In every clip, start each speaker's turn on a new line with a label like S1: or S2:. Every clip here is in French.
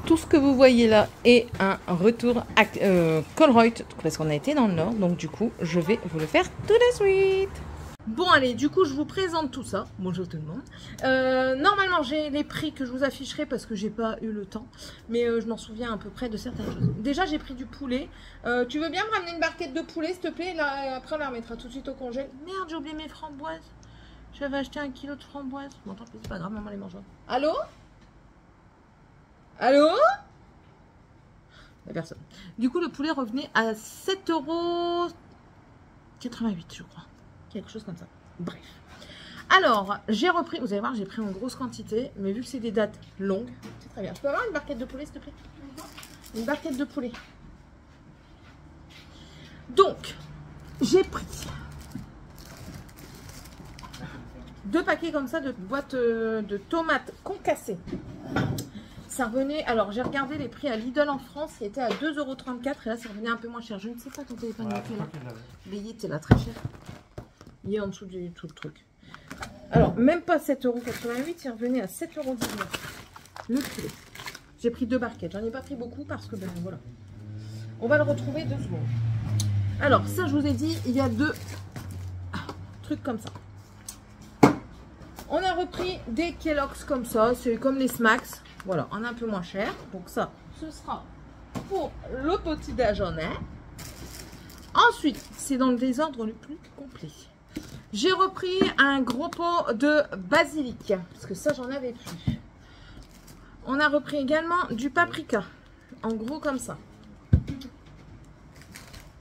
S1: tout ce que vous voyez là est un retour à Colruyt, parce qu'on a été dans le nord, donc du coup, je vais vous le faire tout de suite. Bon allez, du coup je vous présente tout ça. Bonjour tout le monde. Normalement j'ai les prix que je vous afficherai parce que j'ai pas eu le temps, mais je m'en souviens à peu près de certaines choses. Déjà j'ai pris du poulet. Tu veux bien me ramener une barquette de poulet s'il te plaît? Là, après on la remettra tout de suite au congèle. Merde, j'ai oublié mes framboises. J'avais acheté 1 kilo de framboises. Bon tant pis, c'est pas grave, maman les mangera. Allô? Allô? La personne. Du coup le poulet revenait à 7,88 € je crois. Quelque chose comme ça. Bref. Alors, j'ai repris, vous allez voir, j'ai pris en grosse quantité, mais vu que c'est des dates longues, c'est très bien. Je peux avoir une barquette de poulet, s'il te plaît? Une barquette de poulet. Donc, j'ai pris 2 paquets comme ça de boîtes de tomates concassées. Ça revenait, alors j'ai regardé les prix à Lidl en France, il était à 2,34 € et là ça revenait un peu moins cher. Je ne sais pas ton téléphone était là. Mais il était là très cher. Il est en dessous du tout le truc. Alors, même pas 7,88 €, il revenait à 7,19 € le poulet. J'ai pris 2 barquettes. J'en ai pas pris beaucoup parce que, ben voilà. On va le retrouver 2 secondes. Alors, ça, je vous ai dit, il y a 2 trucs comme ça. On a repris des Kellogg's comme ça. C'est comme les Smacks. Voilà, on a un peu moins cher. Donc ça, ce sera pour le petit déjeuner. Ensuite, c'est dans le désordre le plus complet. J'ai repris un gros pot de basilic, parce que ça, j'en avais plus. On a repris également du paprika, en gros comme ça.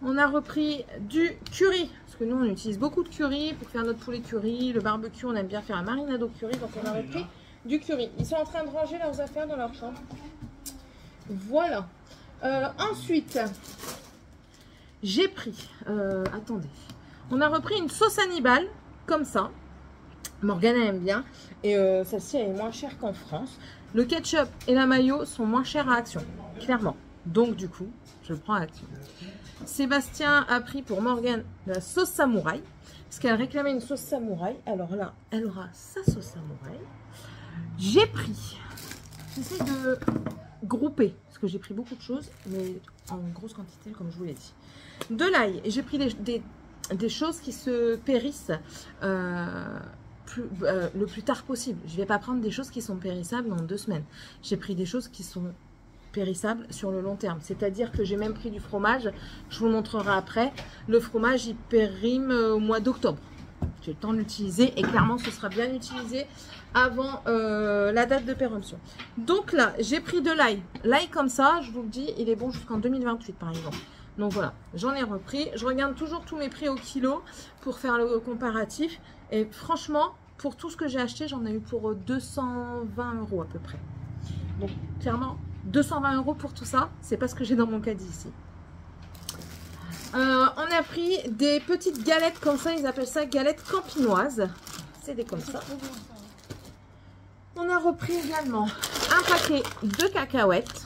S1: On a repris du curry, parce que nous, on utilise beaucoup de curry pour faire notre poulet curry. Le barbecue, on aime bien faire un marinade au curry, donc on a repris du curry. Ils sont en train de ranger leurs affaires dans leur chambre. Voilà. Ensuite, j'ai pris... attendez. On a repris une sauce Hannibal, comme ça. Morgane aime bien. Et celle-ci, elle est moins chère qu'en France. Le ketchup et la mayo sont moins chers à Action, clairement. Donc, du coup, je le prends à Action. Sébastien a pris pour Morgane la sauce samouraï. Parce qu'elle réclamait une sauce samouraï. Alors là, elle aura sa sauce samouraï. J'ai pris... J'essaie de grouper. Parce que j'ai pris beaucoup de choses. Mais en grosse quantité, comme je vous l'ai dit. De l'ail. Et j'ai pris des choses qui se périssent le plus tard possible. Je ne vais pas prendre des choses qui sont périssables dans 2 semaines. J'ai pris des choses qui sont périssables sur le long terme. C'est-à-dire que j'ai même pris du fromage. Je vous le montrerai après. Le fromage, il périme au mois d'octobre. J'ai le temps de l'utiliser et clairement, ce sera bien utilisé avant la date de péremption. Donc là, j'ai pris de l'ail. L'ail comme ça, je vous le dis, il est bon jusqu'en 2028 par exemple. Donc voilà, j'en ai repris. Je regarde toujours tous mes prix au kilo pour faire le comparatif. Et franchement, pour tout ce que j'ai acheté, j'en ai eu pour 220 € à peu près. Donc clairement, 220 € pour tout ça, c'est pas ce que j'ai dans mon caddie ici. On a pris des petites galettes comme ça, ils appellent ça galettes campinoises. C'est des comme ça. On a repris également un paquet de cacahuètes.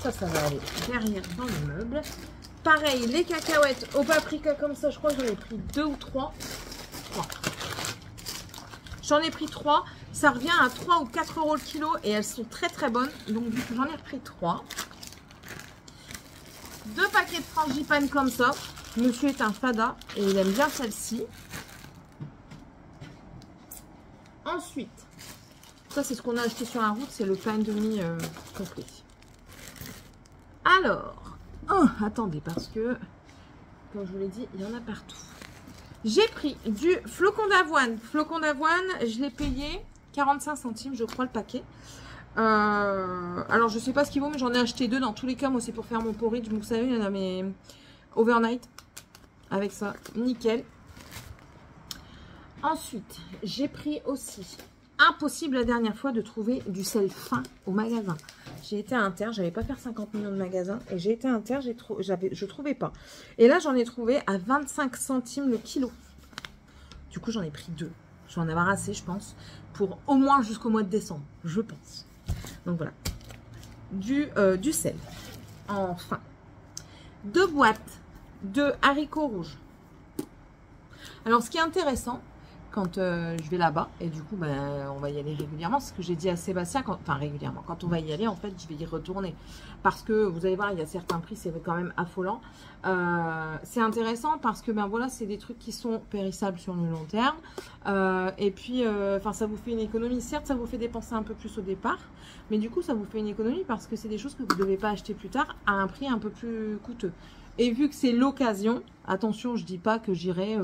S1: Ça va aller derrière dans le meuble. Pareil, les cacahuètes au paprika comme ça, je crois que j'en ai pris 2 ou 3. J'en ai pris 3. Ça revient à 3 ou 4 € le kilo et elles sont très très bonnes. Donc du coup, j'en ai repris 3. 2 paquets de frangipane comme ça. Monsieur est un fada et il aime bien celle-ci. Ensuite, ça c'est ce qu'on a acheté sur la route, c'est le pain de mie complet. Alors, attendez, parce que, comme je vous l'ai dit, il y en a partout. J'ai pris du flocon d'avoine. Flocon d'avoine, je l'ai payé 45 centimes, je crois, le paquet. Alors, je ne sais pas ce qu'il vaut, mais j'en ai acheté 2. Dans tous les cas, moi, c'est pour faire mon porridge. Vous savez, il y en a mes overnight. Avec ça, nickel. Ensuite, j'ai pris aussi... Impossible la dernière fois de trouver du sel fin au magasin. J'ai été à Inter, j'avais pas faire 50 millions de magasins et j'ai été à Inter, je trouvais pas. Et là j'en ai trouvé à 25 centimes le kilo. Du coup j'en ai pris 2. Je vais en avoir assez je pense pour au moins jusqu'au mois de décembre, je pense. Donc voilà. Du sel. Enfin. 2 boîtes de haricots rouges. Alors ce qui est intéressant, quand je vais là-bas. Et du coup, ben, on va y aller régulièrement. C'est ce que j'ai dit à Sébastien, enfin régulièrement. Quand on va y aller, en fait, je vais y retourner. Parce que, vous allez voir, il y a certains prix, c'est quand même affolant. C'est intéressant parce que, ben voilà, c'est des trucs qui sont périssables sur le long terme. Et puis, enfin, ça vous fait une économie. Certes, ça vous fait dépenser un peu plus au départ. Mais du coup, ça vous fait une économie parce que c'est des choses que vous ne devez pas acheter plus tard à un prix un peu plus coûteux. Et vu que c'est l'occasion, attention, je dis pas que j'irai,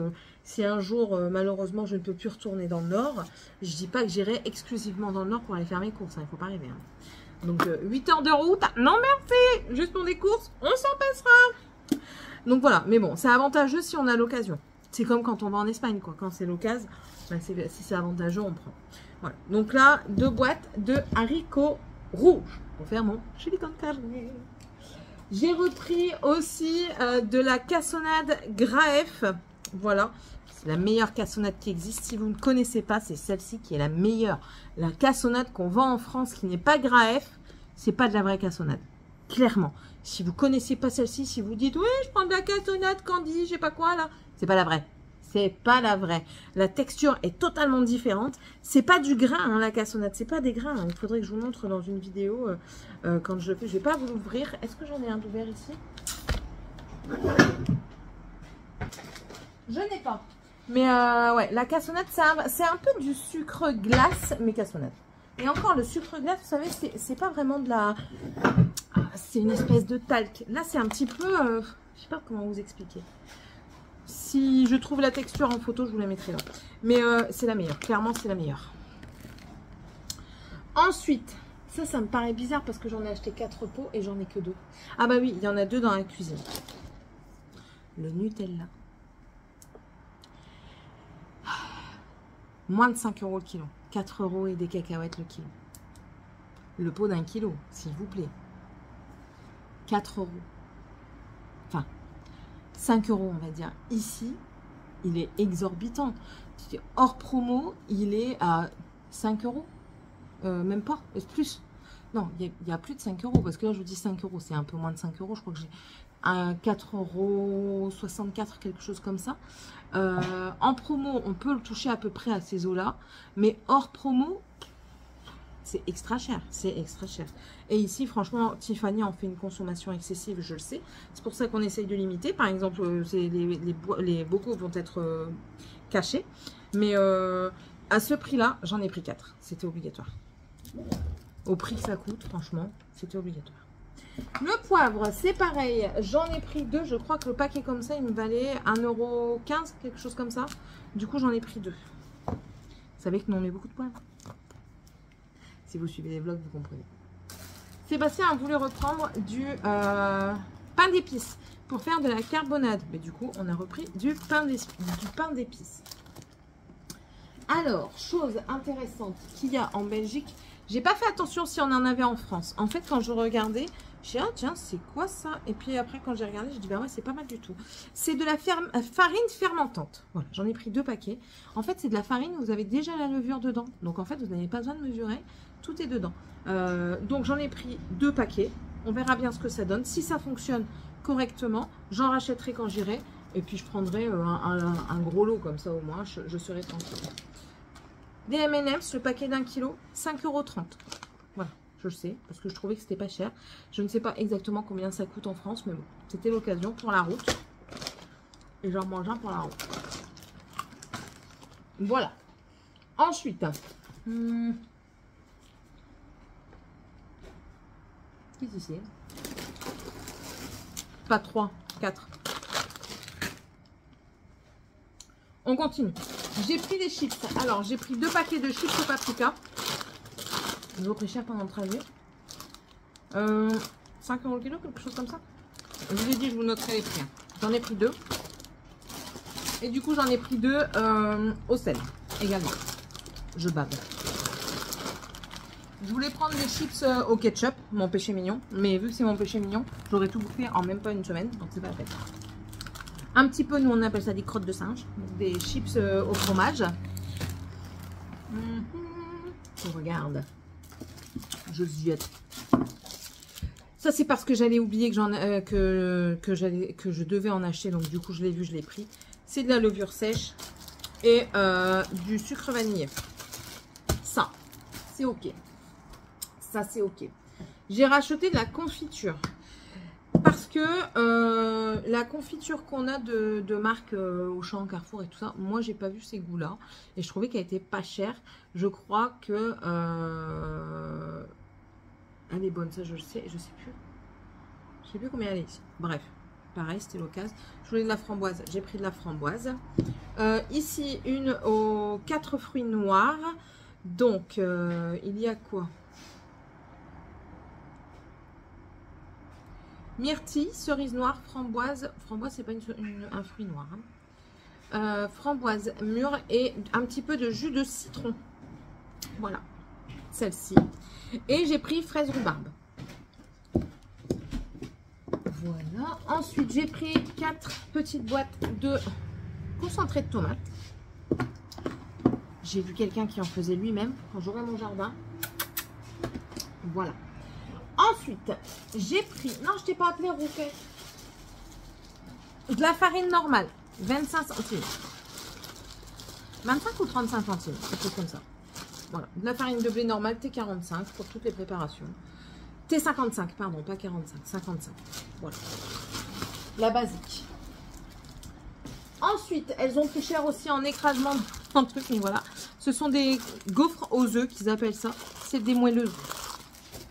S1: si un jour, malheureusement, je ne peux plus retourner dans le Nord, je dis pas que j'irai exclusivement dans le Nord pour aller faire mes courses, hein, il ne faut pas rêver. Hein. Donc, 8 heures de route, non merci, juste pour des courses, on s'en passera. Donc voilà, mais bon, c'est avantageux si on a l'occasion. C'est comme quand on va en Espagne, quoi. Quand c'est l'occasion, ben si c'est avantageux, on prend. Voilà, donc là, 2 boîtes de haricots rouges pour faire mon chili con carne. J'ai repris aussi de la cassonade Graef. Voilà, c'est la meilleure cassonade qui existe. Si vous ne connaissez pas, c'est celle-ci qui est la meilleure. La cassonade qu'on vend en France qui n'est pas Graef, c'est pas de la vraie cassonade. Clairement. Si vous ne connaissez pas celle-ci, si vous dites oui, je prends de la cassonade Candy, je sais pas quoi là, c'est pas la vraie. C'est pas la vraie. La texture est totalement différente. C'est pas du grain, hein, la cassonade. C'est pas des grains. Hein. Il faudrait que je vous montre dans une vidéo quand je le fais. Je vais pas vous l'ouvrir. Est-ce que j'en ai un ouvert ici? Je n'ai pas. Mais ouais, la cassonade, c'est un peu du sucre glace, mais cassonade. Et encore, le sucre glace, vous savez, c'est pas vraiment de la... C'est une espèce de talc. Là, c'est un petit peu... je sais pas comment vous expliquer. Si je trouve la texture en photo, je vous la mettrai là. Mais c'est la meilleure. Clairement, c'est la meilleure. Ensuite, ça me paraît bizarre parce que j'en ai acheté 4 pots et j'en ai que 2. Ah bah oui, il y en a 2 dans la cuisine. Le Nutella. Moins de 5 € le kilo. 4 € et des cacahuètes le kilo. Le pot d'1 kilo, s'il vous plaît. 4 €. Enfin... 5 €, on va dire. Ici, il est exorbitant. Hors promo, il est à 5 €. Même pas, plus. Non, il y a plus de 5 € parce que là, je vous dis 5 €. C'est un peu moins de 5 €. Je crois que j'ai un 4,64 €, quelque chose comme ça. En promo, on peut le toucher à peu près à ces eaux-là. Mais hors promo, c'est extra cher. C'est extra cher. Et ici, franchement, Tiffany en fait une consommation excessive, je le sais. C'est pour ça qu'on essaye de limiter. Par exemple, les bocaux vont être cachés. Mais à ce prix-là, j'en ai pris 4. C'était obligatoire. Au prix que ça coûte, franchement, c'était obligatoire. Le poivre, c'est pareil. J'en ai pris 2. Je crois que le paquet comme ça, il me valait 1,15 €, quelque chose comme ça. Du coup, j'en ai pris 2. Vous savez que nous, on met beaucoup de poivre. Si vous suivez les vlogs, vous comprenez. Sébastien a voulu reprendre du pain d'épices pour faire de la carbonade. Mais du coup, on a repris du pain d'épices. Alors, chose intéressante qu'il y a en Belgique. J'ai pas fait attention si on en avait en France. En fait, quand je regardais, je dis, ah tiens, c'est quoi ça? Et puis après, quand j'ai regardé, je dis, bah ouais, c'est pas mal du tout. C'est de la farine fermentante. Voilà, j'en ai pris 2 paquets. En fait, c'est de la farine, vous avez déjà la levure dedans. Donc, en fait, vous n'avez pas besoin de mesurer. Tout est dedans. Donc, j'en ai pris 2 paquets. On verra bien ce que ça donne. Si ça fonctionne correctement, j'en rachèterai quand j'irai. Et puis, je prendrai un gros lot comme ça, au moins, je serai tranquille. Des M&M's, le paquet d'1 kg, 5,30 €. Voilà, je le sais, parce que je trouvais que c'était pas cher. Je ne sais pas exactement combien ça coûte en France, mais bon, c'était l'occasion pour la route. Et j'en mange un pour la route. Voilà. Ensuite, qu'est-ce que c'est? Pas 3, 4. On continue. J'ai pris des chips. Alors, j'ai pris 2 paquets de chips au paprika. Ils ont pris cher pendant le trajet. 5 € le kilo, quelque chose comme ça. Je vous ai dit, je vous noterai les prix. J'en ai pris 2. Et du coup, j'en ai pris 2 au sel également. Je bave. Je voulais prendre des chips au ketchup, mon péché mignon. Mais vu que c'est mon péché mignon, j'aurais tout bouffé en même pas une semaine. Donc, c'est pas la peine. Un petit peu, nous on appelle ça des crottes de singe. Donc des chips au fromage. Regarde. Je ziote. Ça c'est parce que j'allais oublier que je devais en acheter. Donc du coup je l'ai vu, je l'ai pris. C'est de la levure sèche. et du sucre vanillé. Ça, c'est ok. Ça, c'est ok. J'ai racheté de la confiture. Parce que la confiture qu'on a de marque Auchan, Carrefour et tout ça, moi j'ai pas vu ces goûts-là. Et je trouvais qu'elle était pas chère. Je crois que elle est bonne, ça je le sais, je sais plus. Je sais plus combien elle est ici. Bref, pareil, c'était l'occasion. Je voulais de la framboise, j'ai pris de la framboise. Ici, une aux 4 fruits noirs. Donc, il y a quoi? Myrtille, cerise noire, framboise. Framboise, c'est pas un fruit noir. Hein. Framboise mûre et un petit peu de jus de citron. Voilà, celle-ci. Et j'ai pris fraise rhubarbe. Voilà. Ensuite, j'ai pris 4 petites boîtes de concentré de tomates. J'ai vu quelqu'un qui en faisait lui-même quand j'aurai mon jardin. Voilà. Ensuite, j'ai pris... Non, je t'ai pas appelé Rouquet. De la farine normale. 25 centimes. 25 ou 35 centimes. Quelque chose comme ça. Voilà. De la farine de blé normale, T45 pour toutes les préparations. T55, pardon, pas 45. 55. Voilà. La basique. Ensuite, elles ont pris cher aussi en écrasement de trucs. Mais voilà. Ce sont des gaufres aux œufs qu'ils appellent ça. C'est des moelleuses.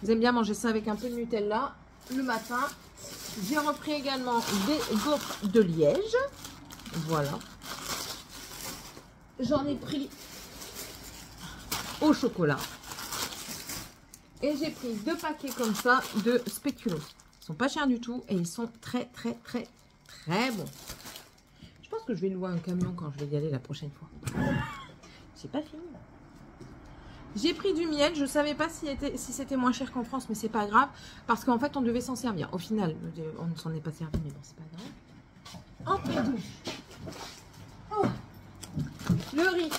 S1: Vous aimez bien manger ça avec un peu de Nutella le matin. J'ai repris également des gaufres de Liège. Voilà. J'en ai pris au chocolat. Et j'ai pris 2 paquets comme ça de spéculoos. Ils sont pas chers du tout et ils sont très bons. Je pense que je vais louer un camion quand je vais y aller la prochaine fois. C'est pas fini. J'ai pris du miel, je ne savais pas si c'était moins cher qu'en France, mais c'est pas grave, parce qu'en fait on devait s'en servir. Au final, on ne s'en est pas servi, mais bon, c'est pas grave. Entre deux. Oh. Le riz.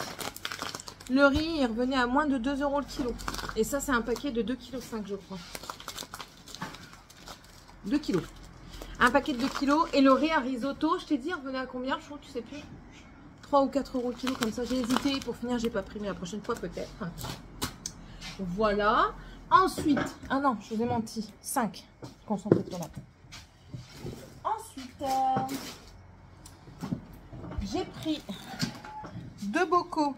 S1: Le riz, il revenait à moins de 2 € le kilo. Et ça, c'est un paquet de 2,5 kg, je crois. 2 kilos. Un paquet de 2 kilos. Et le riz à risotto, je t'ai dit, il revenait à combien? Je crois que tu sais plus. 3 ou 4 € le kilo, comme ça. J'ai hésité. Pour finir, j'ai pas pris, mais la prochaine fois, peut-être. Voilà. Ensuite, ah non, je vous ai menti. 5 concentrés de tomate. Ensuite, j'ai pris 2 bocaux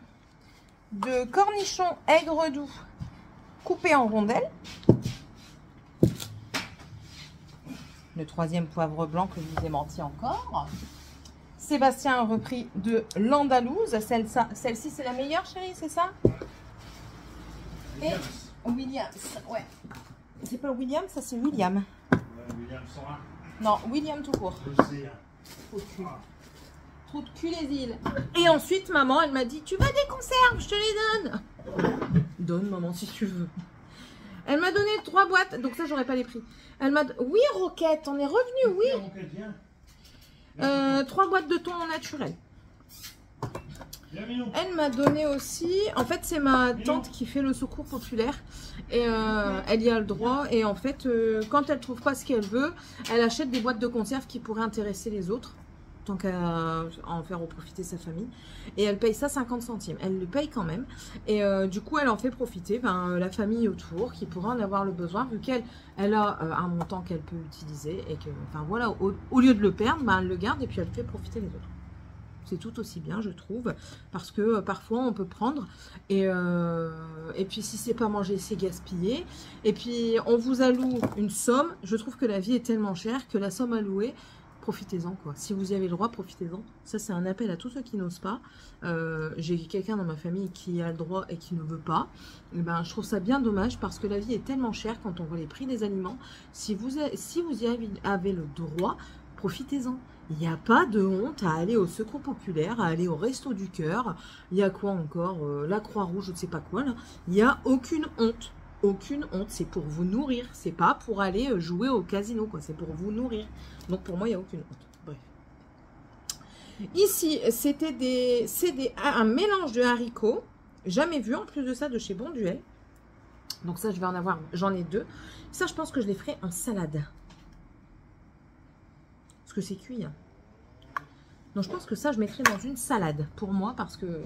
S1: de cornichons aigre doux coupés en rondelles. Le 3e poivre blanc que je vous ai menti encore. Sébastien a repris de l'andalouse. Celle-ci, c'est la meilleure, chérie, c'est ça? Et Williams, ouais. C'est pas William, ça c'est William.
S2: William 101.
S1: Non, William tout court. Trop de cul. Trop de cul les îles. Et ensuite, maman, elle m'a dit, tu veux des conserves? Je te les donne. Donne, maman, si tu veux. Elle m'a donné 3 boîtes, donc ça, j'aurais pas les prix. Elle m'a... Oui, Roquette, on est revenu, oui. 3 boîtes de thon naturel. Elle m'a donné aussi, en fait c'est ma tante qui fait le secours populaire et elle y a le droit et en fait quand elle trouve pas ce qu'elle veut, elle achète des boîtes de conserve qui pourraient intéresser les autres tant qu'à en faire profiter sa famille et elle paye ça 50 centimes, elle le paye quand même et du coup elle en fait profiter la famille autour qui pourra en avoir le besoin vu qu'elle a un montant qu'elle peut utiliser et que enfin voilà au lieu de le perdre, elle le garde et puis elle fait profiter les autres. C'est tout aussi bien, je trouve, parce que parfois on peut prendre et puis si c'est pas mangé, c'est gaspillé. Et puis on vous alloue une somme. Je trouve que la vie est tellement chère que la somme allouée, profitez-en quoi. Si vous y avez le droit, profitez-en. Ça c'est un appel à tous ceux qui n'osent pas. J'ai quelqu'un dans ma famille qui a le droit et qui ne veut pas. Et ben, je trouve ça bien dommage parce que la vie est tellement chère quand on voit les prix des aliments. Si vous y avez le droit, profitez-en. Il n'y a pas de honte à aller au secours populaire, à aller au resto du cœur. Il y a quoi encore? La Croix-Rouge, je ne sais pas quoi là. Il n'y a aucune honte. Aucune honte. C'est pour vous nourrir. C'est pas pour aller jouer au casino, quoi. C'est pour vous nourrir. Donc pour moi, il n'y a aucune honte. Bref. Ici, c'était un mélange de haricots. Jamais vu en plus de ça de chez Bonduel. Donc ça, je vais en avoir. J'en ai 2. Ça, je pense que je les ferai en salade. Parce que c'est cuit. Hein. Donc je pense que ça, je mettrai dans une salade pour moi parce que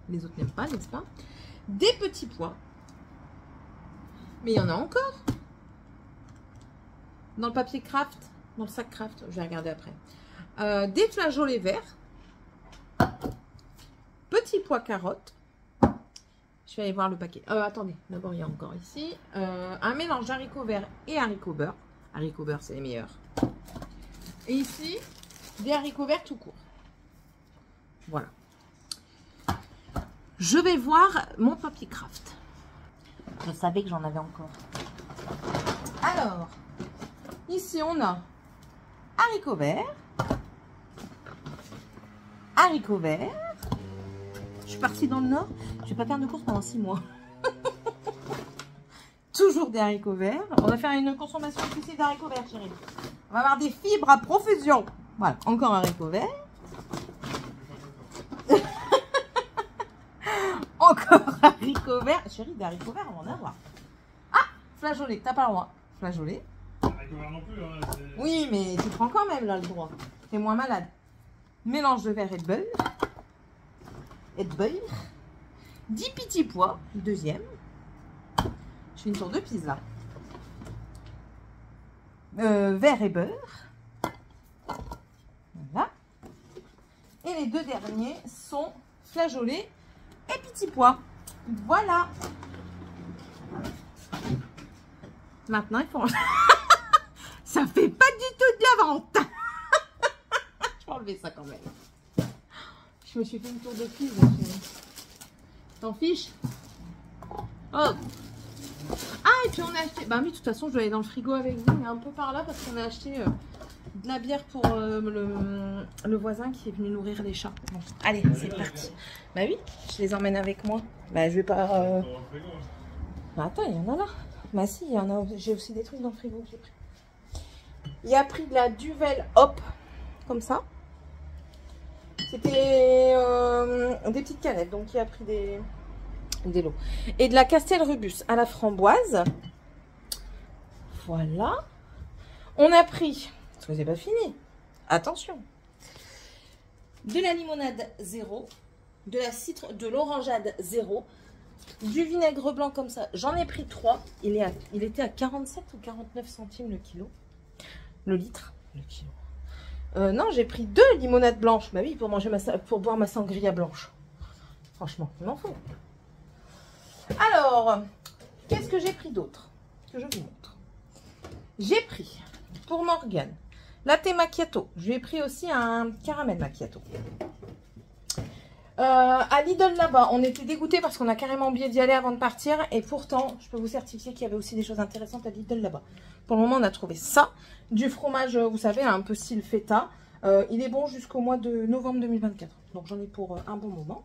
S1: les autres n'aiment pas, n'est-ce pas? Des petits pois. Mais il y en a encore. Dans le papier craft, dans le sac craft, je vais regarder après. Des flageolets verts. Petits pois carottes. Je vais aller voir le paquet. Attendez, d'abord il y a encore ici. Un mélange d'haricots verts et haricots beurre. Haricots beurre, c'est les meilleurs. Et ici, des haricots verts tout court. Voilà. Je vais voir mon papier craft. Je savais que j'en avais encore. Alors, ici on a haricots verts. Haricots verts. Je suis partie dans le nord. Je vais pas faire de course pendant 6 mois. Toujours des haricots verts. On va faire une consommation excessive d'haricots verts, chérie. On va avoir des fibres à profusion. Voilà, encore un haricot vert. Encore un haricot vert. Chérie, des haricots verts, on va en avoir. Ah, flageolet, t'as pas le droit. Flageolet.
S2: Haricot vert non plus, hein.
S1: Oui, mais tu prends quand même là le droit. T'es moins malade. Mélange de verre et de beurre. Et de beurre. 10 petits pois, deuxième. Je fais une tour de pise là. Verre et beurre. Voilà. Et les deux derniers sont flageolets et petits pois. Voilà. Maintenant, il faut... Ça fait pas du tout de la vente. Je vais enlever ça quand même. Je me suis fait une tour de pise. T'en fiches? Oh. Ah, et puis on a acheté... Bah oui, de toute façon, je dois aller dans le frigo avec vous, mais un peu par là, parce qu'on a acheté de la bière pour le voisin qui est venu nourrir les chats. Bon, allez, c'est parti. Bah oui, je les emmène avec moi. Bah, je vais pas... Bah, attends, il y en a là. Bah si, il y en a... J'ai aussi des trucs dans le frigo que j'ai pris. Il a pris de la Duvel Hop, comme ça. C'était des petites canettes, donc il a pris des lots. Et de la Castel Rubus à la framboise. Voilà. On a pris, parce que c'est pas fini, attention, de la limonade 0, de la citron, de l'orangeade 0, du vinaigre blanc comme ça. J'en ai pris 3. Il était à 47 ou 49 centimes le kilo. Le litre. Le kilo. Non, j'ai pris 2 limonades blanches. Bah oui, pour boire ma sangria blanche. Franchement, il m'en faut. Alors, qu'est-ce que j'ai pris d'autre? Que je vous montre. J'ai pris, pour Morgane, latte macchiato. Je lui ai pris aussi un caramel macchiato. À Lidl là-bas, on était dégoûtés parce qu'on a carrément oublié d'y aller avant de partir. Et pourtant, je peux vous certifier qu'il y avait aussi des choses intéressantes à Lidl là-bas. Pour le moment, on a trouvé ça. Du fromage, vous savez, un peu style feta. Il est bon jusqu'au mois de novembre 2024. Donc, j'en ai pour un bon moment.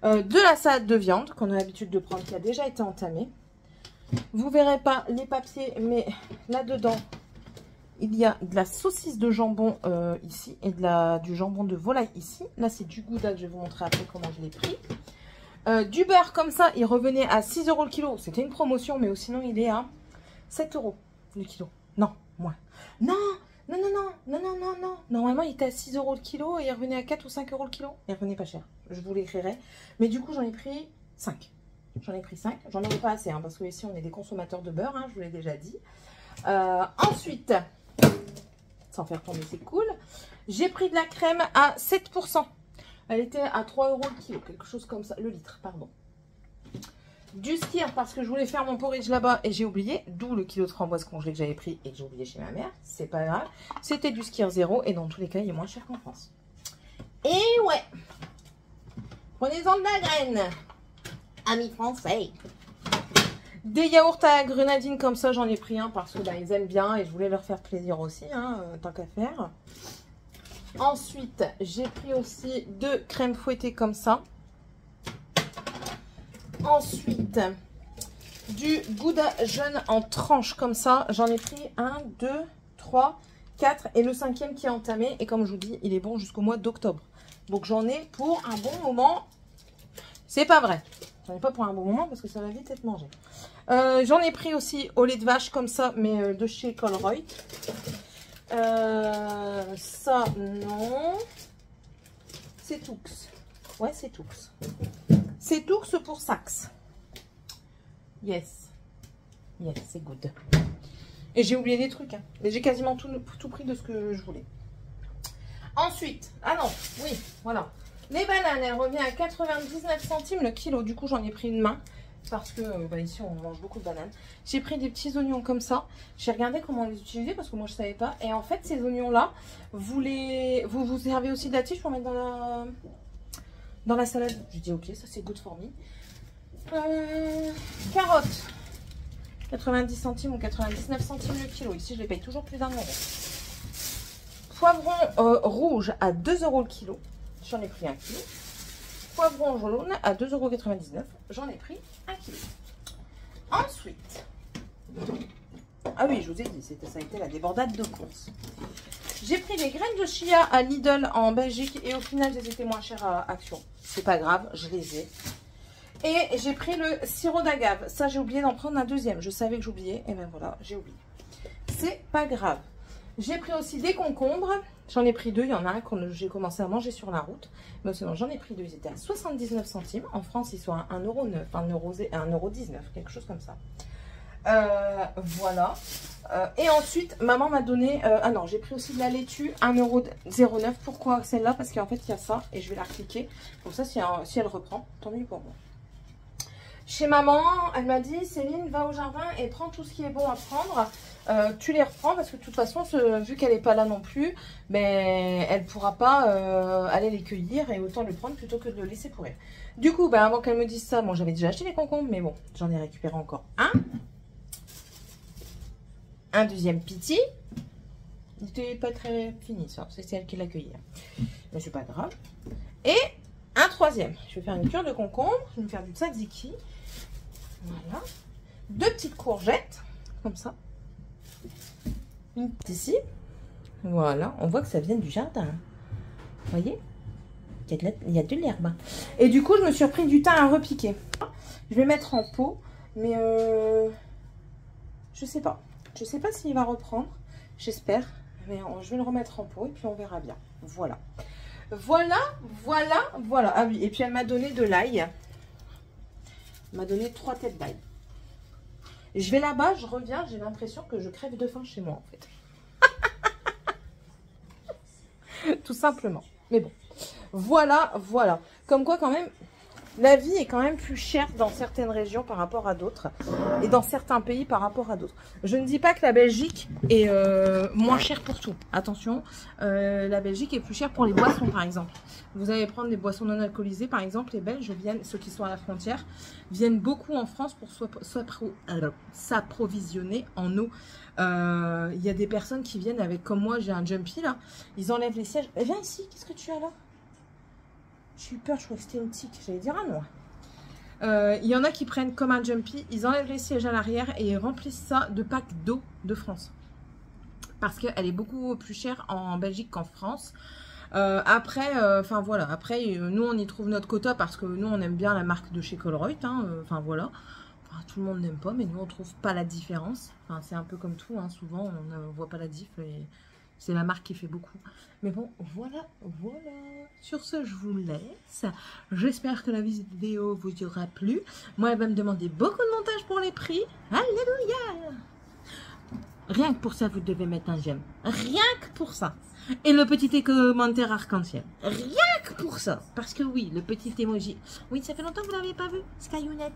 S1: De la salade de viande qu'on a l'habitude de prendre, qui a déjà été entamée. Vous verrez pas les papiers, mais là-dedans, il y a de la saucisse de jambon ici et du jambon de volaille ici. Là, c'est du gouda que je vais vous montrer après comment je l'ai pris. Du beurre comme ça, il revenait à 6 € le kilo. C'était une promotion, mais sinon, il est à 7 € le kilo. Non, moins. Non, non, non, non, non, non, non, non. Normalement, il était à 6 € le kilo et il revenait à 4 ou 5 € le kilo. Il revenait pas cher. Je vous l'écrirai. Mais du coup, j'en ai pris 5. J'en ai pris 5. J'en avais pas assez, hein, parce que ici, on est des consommateurs de beurre, hein, je vous l'ai déjà dit. Ensuite, sans faire tomber, c'est cool. J'ai pris de la crème à 7%. Elle était à 3 € le kilo, quelque chose comme ça. Le litre, pardon. Du skyr, parce que je voulais faire mon porridge là-bas et j'ai oublié. D'où le kilo de framboise congelée que j'avais pris et que j'ai oublié chez ma mère. C'est pas grave. C'était du skyr 0 et dans tous les cas, il est moins cher qu'en France. Et ouais. Prenez-en de la graine. Amis français. Des yaourts à grenadine comme ça, j'en ai pris un parce que bah, ils aiment bien et je voulais leur faire plaisir aussi, hein, tant qu'à faire. Ensuite, j'ai pris aussi 2 crèmes fouettées comme ça. Ensuite, du gouda jaune en tranches comme ça. J'en ai pris 1, 2, 3, 4 et le 5e qui est entamé. Et comme je vous dis, il est bon jusqu'au mois d'octobre. Donc j'en ai pour un bon moment. C'est pas vrai. J'en ai pas pour un bon moment parce que ça va vite être mangé. J'en ai pris aussi au lait de vache comme ça, mais de chez Colruyt. Ça, non. C'est Toux. Ouais, c'est Toux. C'est Toux pour Saxe. Yes. Yes, c'est good. Et j'ai oublié des trucs. Hein. Mais j'ai quasiment tout pris de ce que je voulais. Ensuite, ah non, oui, voilà. Les bananes, elles reviennent à 99 centimes le kilo. Du coup, j'en ai pris une main. Parce que ici, on mange beaucoup de bananes. J'ai pris des petits oignons comme ça. J'ai regardé comment les utiliser parce que moi, je ne savais pas. Et en fait, ces oignons-là, vous servez aussi de la tige pour mettre dans la salade. J'ai dit, ok, ça c'est good for me. Carottes, 90 centimes ou 99 centimes le kilo. Ici, je les paye toujours plus d'1 euro. Poivron rouge à 2 euros le kilo. J'en ai pris 1 kilo. Poivron jaune à 2,99 €. J'en ai pris 1 kilo. Ensuite, ah oui, je vous ai dit, ça a été la débordade de course. J'ai pris des graines de chia à Lidl en Belgique et au final, elles étaient moins chères à Action. C'est pas grave, je les ai. Et j'ai pris le sirop d'agave. Ça, j'ai oublié d'en prendre un deuxième. Je savais que j'oubliais. Et ben voilà, j'ai oublié. C'est pas grave. J'ai pris aussi des concombres. J'en ai pris 2. Il y en a un que j'ai commencé à manger sur la route. Mais sinon, j'en ai pris 2. Ils étaient à 79 centimes. En France, ils sont à 1,09 €, 1,19 €, quelque chose comme ça. Voilà. Et ensuite, maman m'a donné... ah non, j'ai pris aussi de la laitue, 1,09 €. Pourquoi celle-là? Parce qu'en fait, il y a ça. Et je vais la recliquer. Comme ça, si elle reprend, tant mieux pour moi. Chez maman, elle m'a dit, Céline, va au jardin et prends tout ce qui est bon à prendre. Tu les reprends parce que de toute façon, vu qu'elle n'est pas là non plus, ben, elle ne pourra pas aller les cueillir et autant le prendre plutôt que de le laisser pourrir. Du coup, ben, avant qu'elle me dise ça, bon, j'avais déjà acheté les concombres, mais bon, j'en ai récupéré encore un. Un deuxième piti. Il n'était pas très fini, ça. C'est elle qui l'a cueilli. Mais c'est pas grave. Et un troisième. Je vais faire une cure de concombre. Je vais me faire du tzatziki. Voilà. 2 petites courgettes. Comme ça. Une petite ici. Voilà. On voit que ça vient du jardin. Vous voyez? Il y a de l'herbe. Et du coup, je me suis repris du thym à repiquer. Je vais mettre en pot. Mais je sais pas. Je sais pas s'il va reprendre. J'espère. Mais je vais le remettre en pot et puis on verra bien. Voilà. Voilà. Ah oui, et puis elle m'a donné de l'ail. Elle m'a donné 3 têtes d'ail. Je vais là-bas, je reviens, j'ai l'impression que je crève de faim chez moi en fait. Tout simplement. Mais bon. Voilà. Comme quoi quand même, la vie est quand même plus chère dans certaines régions par rapport à d'autres. Et dans certains pays par rapport à d'autres. Je ne dis pas que la Belgique est moins chère pour tout. Attention, la Belgique est plus chère pour les boissons par exemple. Vous allez prendre des boissons non alcoolisées par exemple. Les Belges viennent, ceux qui sont à la frontière, viennent beaucoup en France pour s'approvisionner en eau. Il y a des personnes qui viennent avec, comme moi j'ai un jumpy là. Ils enlèvent les sièges. Viens ici, qu'est-ce que tu as là? J'ai eu peur, je crois que c'était une tique. J'allais dire un noix. Il y en a qui prennent comme un jumpy, ils enlèvent les sièges à l'arrière et ils remplissent ça de packs d'eau de France. Parce qu'elle est beaucoup plus chère en Belgique qu'en France. Après, voilà. Après, nous on y trouve notre quota parce que nous on aime bien la marque de chez Colruyt. Enfin voilà. Enfin, tout le monde n'aime pas, mais nous on trouve pas la différence. Enfin, c'est un peu comme tout. Souvent on ne voit pas la diff. Et c'est la marque qui fait beaucoup. Mais bon, voilà. Sur ce, je vous laisse. J'espère que la vidéo vous aura plu. Moi, elle va me demander beaucoup de montage pour les prix. Alléluia! Rien que pour ça, vous devez mettre un j'aime. Rien que pour ça. Et le petit commentaire arc-en-ciel. Rien que pour ça. Parce que oui, le petit emoji. Oui, ça fait longtemps que vous ne l'avez pas vu. Skyounet.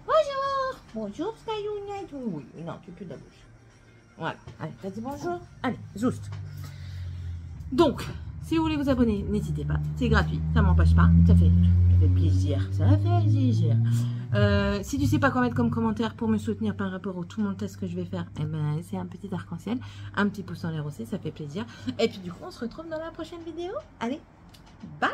S1: Bonjour. Bonjour, Skyounet. Oui, non, tu peux de la bouche. Voilà, allez, t'as dit bonjour. Allez, juste. Donc, si vous voulez vous abonner, n'hésitez pas. C'est gratuit, ça m'empêche pas. Ça fait plaisir. Ça fait plaisir. Si tu sais pas quoi mettre comme commentaire pour me soutenir par rapport au tout mon test que je vais faire, eh ben, c'est un petit arc-en-ciel. Un petit pouce en l'air aussi, ça fait plaisir. Et puis du coup, on se retrouve dans la prochaine vidéo. Allez, bye!